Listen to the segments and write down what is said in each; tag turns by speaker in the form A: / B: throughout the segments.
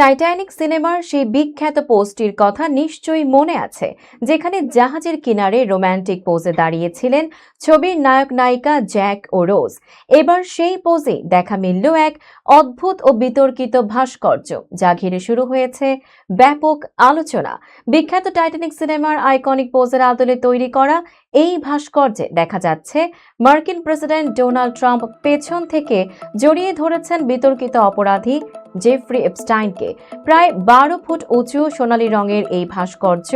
A: Titanic সিনেমার সেই বিখ্যাত পোস্টটির কথা নিশ্চয়ই মনে আছে, যেখানে জাহাজের কিনারে রোমান্টিক পোজে দাঁড়িয়েছিলেন ছবির নায়ক নায়িকা জ্যাক ও রোজ। এবার সেই পোজে দেখা মিলল এক অদ্ভুত ও বিতর্কিত ভাস্কর্য, যা ঘিরে শুরু হয়েছে ব্যাপক আলোচনা। বিখ্যাত টাইটানিক সিনেমার আইকনিক পোজের আদলে তৈরি করা এই ভাস্কর্যে দেখা যাচ্ছে মার্কিন প্রেসিডেন্ট ডোনাল্ড ট্রাম্প পেছন থেকে জড়িয়ে ধরেছেন বিতর্কিত অপরাধী জেফ্রি এপস্টাইনকে। প্রায় 12 ফুট উঁচু সোনালী রঙের এই ভাস্কর্য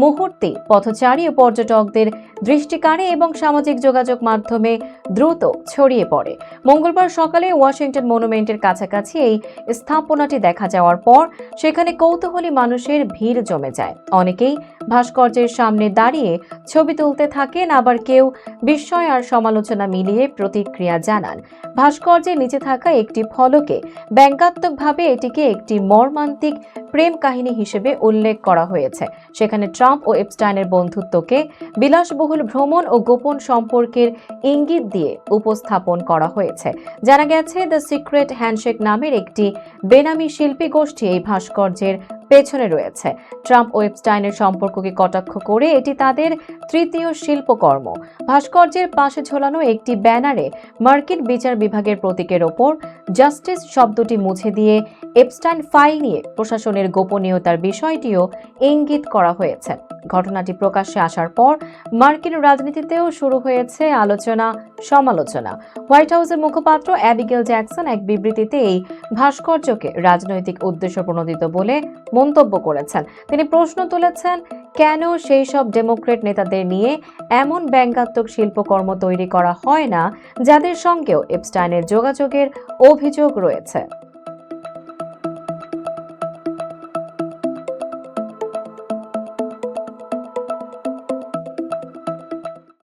A: মুহূর্তে পথচারী ও পর্যটকদের দৃষ্টি কাড়ে এবং সামাজিক যোগাযোগ মাধ্যমে দ্রুত ছড়িয়ে পড়ে। মঙ্গলবার সকালে ওয়াশিংটন মনুমেন্টের কাছাকাছি এই স্থাপনাটি দেখা যাওয়ার পর সেখানে কৌতূহলী মানুষের ভিড় জমে যায়। অনেকেই ভাস্কর্যের সামনে দাঁড়িয়ে ছবি তুলতে থাকেন, আবার কেউ বিস্ময় আর সমালোচনা মিলিয়ে প্রতিক্রিয়া জানান। ভাস্কর্যের নিচে থাকা একটি ফলকে ব্যঙ্গাত্মকভাবে এটিকে একটি মর্মান্তিক প্রেম কাহিনী হিসেবে উল্লেখ করা হয়েছে। সেখানে ট্রাম্প ও এপস্টাইনের বন্ধুত্বকে বিলাসবহুল ভ্রমণ ও গোপন সম্পর্কের ইঙ্গিত দিয়ে উপস্থাপন করা হয়েছে। জানা গেছে, দ্য সিক্রেট হ্যান্ডশেক নামের একটি বেনামি শিল্পী গোষ্ঠী এই ভাস্কর্যের পেছনে রয়েছে। ট্রাম্প ও এপস্টাইনের সম্পর্ককে কটাক্ষ করে এটি তাদের তৃতীয় শিল্পকর্ম। ভাস্কর্যের পাশে ঝোলানো একটি ব্যানারে মার্কিন বিচার বিভাগের প্রতীকের ওপর জাস্টিস শব্দটি মুছে দিয়ে এপস্টাইন ফাইল নিয়ে প্রশাসনের গোপনীয়তার বিষয়টিও ইঙ্গিত করা হয়েছে। ঘটনাটি প্রকাশ্যে আসার পর মার্কিন রাজনীতিতেও শুরু হয়েছে আলোচনা সমালোচনা। হোয়াইট হাউসের মুখপাত্র অ্যাবিগেল জ্যাকসন এক বিবৃতিতে এই ভাস্কর্যকে রাজনৈতিক উদ্দেশ্য প্রণোদিত বলে মন্তব্য করেছেন। তিনি প্রশ্ন তুলেছেন, কেন সেই সব ডেমোক্রেট নেতাদের নিয়ে এমন ব্যঙ্গাত্মক শিল্পকর্ম তৈরি করা হয় না যাদের সঙ্গেও এপস্টাইনের যোগাযোগের অভিযোগ রয়েছে।